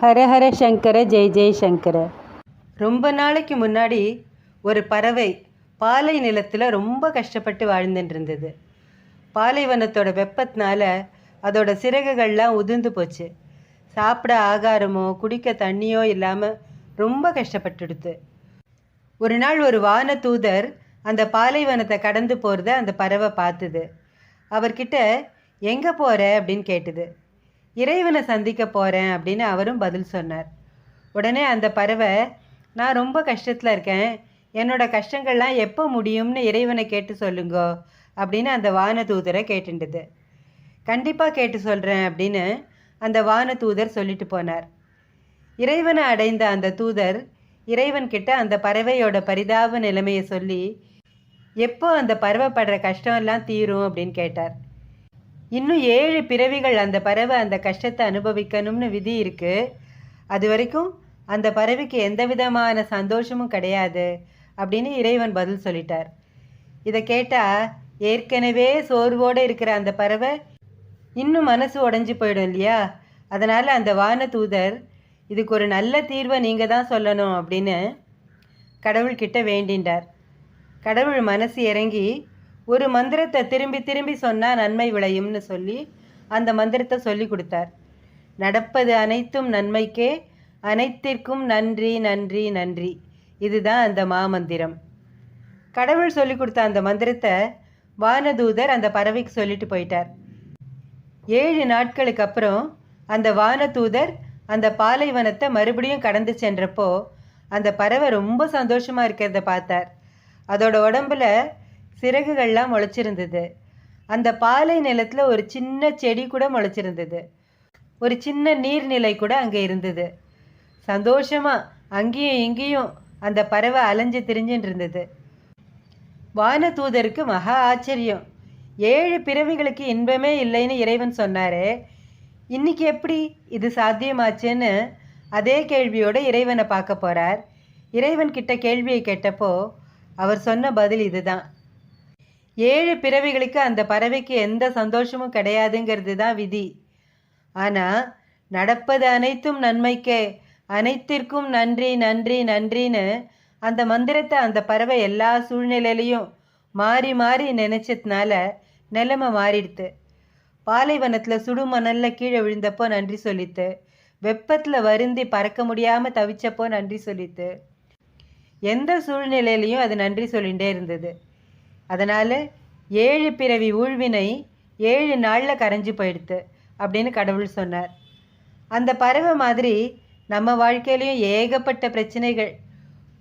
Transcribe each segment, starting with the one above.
ஹரஹர சங்கர ஜெய் ஜெய் சங்கர. ரொம்ப நாளைக்கு முன்னாடி ஒரு பறவை பாலை நிலத்தில் ரொம்ப கஷ்டப்பட்டு வாழ்ந்துட்டு இருந்தது. பாலைவனத்தோட வெப்பத்தினால அதோட சிறகுகள்லாம் உதிர்ந்து போச்சு. சாப்பிட ஆகாரமோ குடிக்க தண்ணியோ இல்லாமல் ரொம்ப கஷ்டப்பட்டுடுது. ஒரு நாள் ஒரு வான தூதர் அந்த பாலைவனத்தை கடந்து போகிறத அந்த பறவை பார்த்துது. அவர்கிட்ட எங்கே போகிற அப்படின்னு கேட்டுது. இறைவனை சந்திக்க போகிறேன் அப்படின்னு அவரும் பதில் சொன்னார். உடனே அந்த பறவை, நான் ரொம்ப கஷ்டத்தில் இருக்கேன், என்னோட கஷ்டங்கள்லாம் எப்போ முடியும்னு இறைவனை கேட்டு சொல்லுங்கோ அப்படின்னு அந்த வான தூதரை கேட்டுண்டுது. கண்டிப்பாக கேட்டு சொல்கிறேன் அப்படின்னு அந்த வான தூதர் சொல்லிட்டு போனார். இறைவனை அடைந்த அந்த தூதர் இறைவன்கிட்ட அந்த பறவையோட பரிதாப நிலைமையை சொல்லி எப்போ அந்த பறவை படுற கஷ்டம்லாம் தீரும் அப்படின்னு கேட்டார். இன்னும் 7 பிறவிகள் அந்த பறவை அந்த கஷ்டத்தை அனுபவிக்கணும்னு விதி இருக்குது. அது வரைக்கும் அந்த பறவைக்கு எந்த விதமான சந்தோஷமும் கிடையாது அப்படின்னு இறைவன் பதில் சொல்லிட்டார். இதை கேட்டால் ஏற்கனவே சோர்வோடு இருக்கிற அந்த பறவை இன்னும் மனசு உடஞ்சி போயிடும் இல்லையா? அதனால் அந்த வான தூதர், இதுக்கு ஒரு நல்ல தீர்வை நீங்கள் தான் சொல்லணும் அப்படின்னு கடவுள்கிட்ட வேண்டின்றார். கடவுள் மனசு இறங்கி ஒரு மந்திரத்தை திரும்பி திரும்பி சொன்னால் நன்மை விளையும்னு சொல்லி அந்த மந்திரத்தை சொல்லி கொடுத்தார். நடப்பது அனைத்தும் நன்மைக்கே, அனைத்திற்கும் நன்றி நன்றி நன்றி. இதுதான் அந்த மாமந்திரம். கடவுள் சொல்லி கொடுத்த அந்த மந்திரத்தை வானதூதர் அந்த பறவைக்கு சொல்லிட்டு போயிட்டார். 7 நாட்களுக்கு அப்புறம் அந்த வானதூதர் அந்த பாலைவனத்தை மறுபடியும் கடந்து சென்றப்போ அந்த பறவை ரொம்ப சந்தோஷமாக இருக்கிறத பார்த்தார். அதோட உடம்புல சிறகுகள்லாம் முளைச்சிருந்தது. அந்த பாலை நிலத்தில் ஒரு சின்ன செடி கூட முளைச்சிருந்தது. ஒரு சின்ன நீர்நிலை கூட அங்கே இருந்தது. சந்தோஷமாக அங்கேயும் இங்கேயும் அந்த பறவை அலைஞ்சு திரிஞ்சுட்டு இருந்தது. வான தூதருக்கு மகா ஆச்சரியம். 7 பிறவிகளுக்கு இன்பமே இல்லைன்னு இறைவன் சொன்னாரே, இன்னைக்கு எப்படி இது சாத்தியமாச்சுன்னு அதே கேள்வியோடு இறைவனை பார்க்க போகிறார். இறைவன் கிட்ட கேள்வியை கேட்டப்போ அவர் சொன்ன பதில் இதுதான். 7 பிறவிகளுக்கு அந்த பறவைக்கு எந்த சந்தோஷமும் கிடையாதுங்கிறது தான் விதி. ஆனால் நடப்பது அனைத்தும் நன்மைக்கே, அனைத்திற்கும் நன்றி நன்றி நன்றின்னு அந்த மந்திரத்தை அந்த பறவை எல்லா சூழ்நிலையிலையும் மாறி மாறி நினச்சதுனால நிலைமை மாறிடுது. பாலைவனத்தில் சுடுமணலில் கீழே விழுந்தப்போ நன்றி சொல்லித்து, வெப்பத்தில் வருந்தி பறக்க முடியாமல் தவிச்சப்போ நன்றி சொல்லித்து, எந்த சூழ்நிலையிலையும் அது நன்றி சொல்லிகிட்டே இருந்தது. அதனால் 7 பிறவி ஊழ்வினை 7 நாளில் கரைஞ்சி போயிடுது அப்படின்னு கடவுள் சொன்னார். அந்த பறவை மாதிரி நம்ம வாழ்க்கையிலையும் ஏகப்பட்ட பிரச்சனைகள்,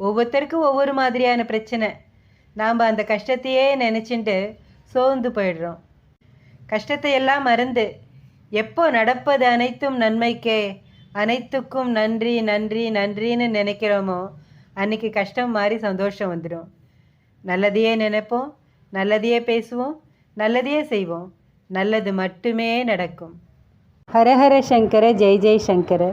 ஒவ்வொருத்தருக்கும் ஒவ்வொரு மாதிரியான பிரச்சனை. நாம் அந்த கஷ்டத்தையே நினச்சிட்டு சோர்ந்து போயிடுறோம். கஷ்டத்தை எல்லாம் மறந்து எப்போ நடப்பது அனைத்தும் நன்மைக்கே, அனைத்துக்கும் நன்றி நன்றி நன்றின்னு நினைக்கிறோமோ அன்றைக்கி கஷ்டம் மாறி சந்தோஷம் வந்துடும். நல்லதையே நினைப்போம், நல்லதையே பேசுவோம், நல்லதையே செய்வோம், நல்லது மட்டுமே நடக்கும். ஹரஹர சங்கர ஜெய் ஜெய் சங்கர.